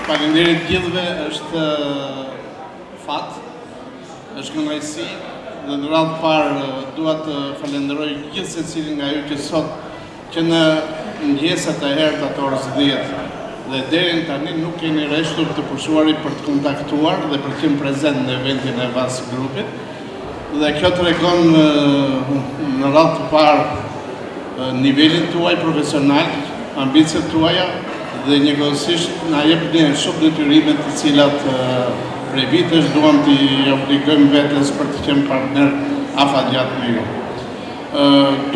Faleminderit gjithëve, është fat, është kënaqësi dhe në radhë parë dua të falenderoj gjithë secilin nga ju që sot që në mëngjeset e herët të orës 10 dhe deri tani nuk keni rreshtur të pushuarit për të kontaktuar dhe për të qenë prezent në eventin e VAS grupit. Dhe kjo tregon në radhë të parë nivelin tuaj profesional, ambicet tuaja dhe njëkohësisht na jep një shumë detyrime të cilat prej vitesh duam t'i obligojmë vetes për të qenë partner afatgjatë me ju.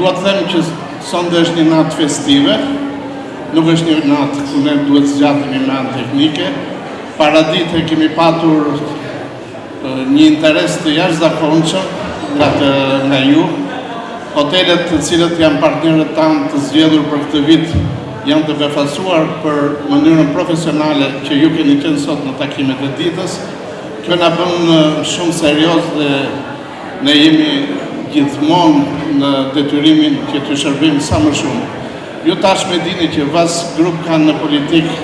Dua të them që sonde është një natë festive, nuk është një natë ku ne duhet zgjatemi me anë teknike. Paradite kemi patur një interes të jashtëzakonshëm nga ju. Hotelet të cilët janë partnerët tanë të zgjedhur për këtë vit janë të befasuar për mënyrën profesionale që ju keni qenë sot në takimet e ditës. Kjo na bën shumë serioz dhe ne jemi gjithmonë në detyrimin që të shërbim sa më shumë. Ju tashmë dini që VAS Group kanë në politikë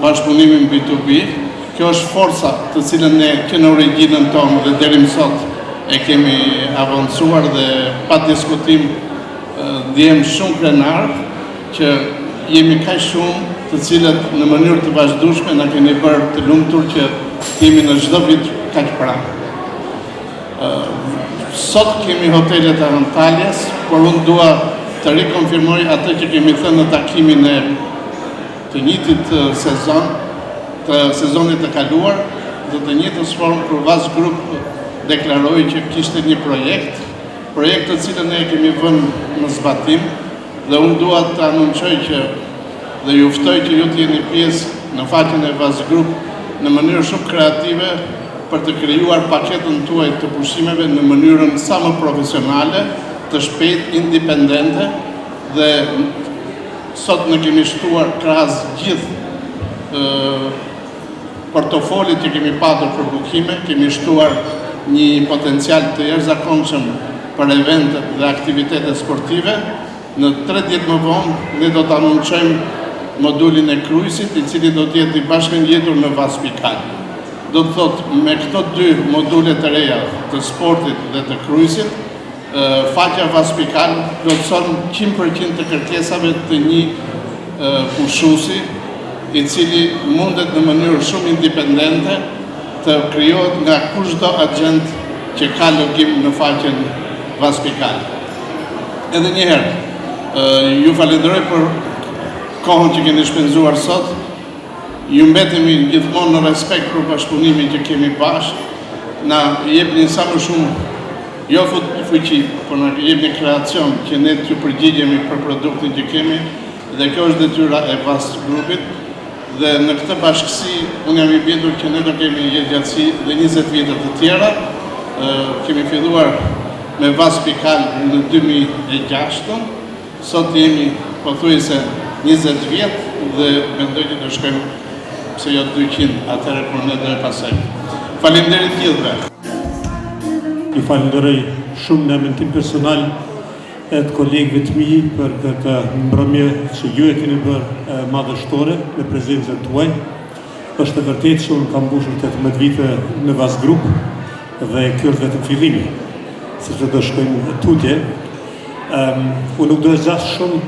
bashkëpunimin B2B. Kjo është forca të cilën ne që në origjinën tonë dhe deri më sot e kemi avancuar dhe pa diskutim ndjem shumë krenar që jemi kaq shumë të cilët në mënyrë të vazhdueshme na keni bërë të lumtur që jemi në çdo vit kaq pranë. Sot kemi hotelet e Antalyas, por unë dua të rikonfirmoj atë që kemi thënë në takimin e të njëjtit sezonit të kaluar, dhe të njëjtës formë kur VAS Group deklaroi që kishte një projekt të cilën ne kemi vënë në zbatim dhe unë dua të anunçoj që dhe ju ftoj që ju të jeni pjesë në faqen e VAS Group në mënyrë shumë kreative për të krijuar paketën tuaj të pushimeve në mënyrën sa më profesionale, të shpejtë, independente dhe sot ne kemi shtuar krahas gjithë portofolit që kemi patur për bukime, kemi shtuar një potencial të jashtëzakonshëm për eventet dhe aktivitetet sportive. Në 3 ditë më vonë, ne do të anunçojmë modulin e krujësit, i cili do të jetë i bashkëngjitur në VAS Pikal. Do të thotë, me këto 2 module të reja të sportit dhe të krujësit, faqja VAS Pikal plotëson 100% të kërkesave të një pushuesi, i cili mundet në mënyrë shumë independente të krijohet nga kushdo agent që ka logim në faqen VAS Pikal. Edhe një herë, ju falenderoj për kohën që keni shpenzuar sot. Ju mbetemi gjithmonë në respekt për bashkëpunimin që kemi bashkë. Na jepni sa më shumë, jo fuqi, por na jepni kreacion që ne të përgjigjemi për produktin që kemi, dhe kjo është detyra e VAS Grupit. Dhe në këtë bashkësi, unë jam i bindur që ne do kemi jetëgjatësi dhe 20 vite të tjera. Kemi filluar me VAS Pikal në 2006, sot jemi pothuajse 20 vjet dhe mendoj që do shkojmë pse jo 200 atëherë kur ne do e pasojmë. Faleminderit gjithëve. Ju falenderoj shumë në emrin tim personal e të kolegëve të mi për këtë mbrëmje që ju e keni bërë madhështore me prezencën tuaj. Është e vërtetë që unë kam mbushur 18 vite në VAS Group dhe kjo është vetëm fillimi, sepse do shkojmë tutje. Unë nuk do e zgjat shumë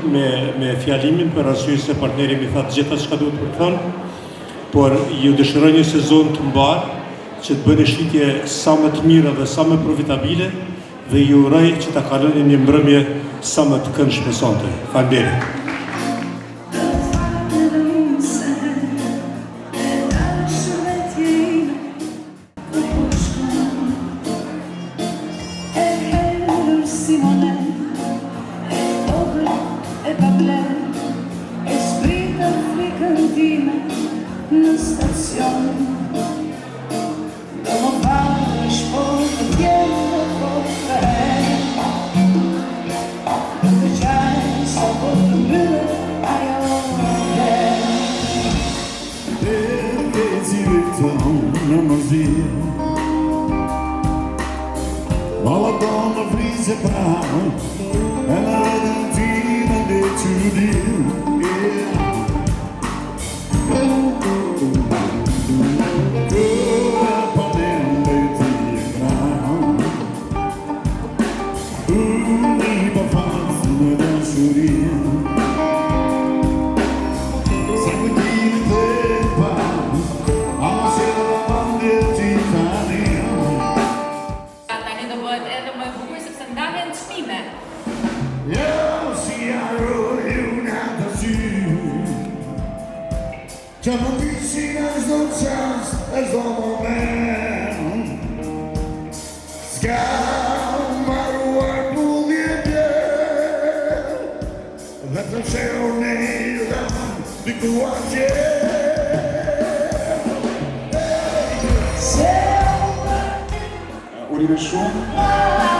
me fjalimin për arsye se partneri mi tha të gjitha çka duhet për të thënë, por ju dëshiroj një sezon të mbarë që të bëni shitje sa më të mira dhe sa më profitabile dhe ju uroj që ta kaloni një mbrëmje sa më të këndshme sonte. Faleminderit. në mërzirë Malla do më vrisë pranë E në redën ti në dhe që dirë Kura panem dhe ti e kranë Unë i pa falsë në dëshurien Se më kini të pa Ama se dhe vëndje ti tanin Tani do bëhet edhe më e bukur sepse ndahen çmime. Jo, si arru ju në të sy Që më pisi në zdo qas, e zdo moment Ska maruar pullje bjerë Dhe të qeo në i rëmë, diku atje Unë i me shumë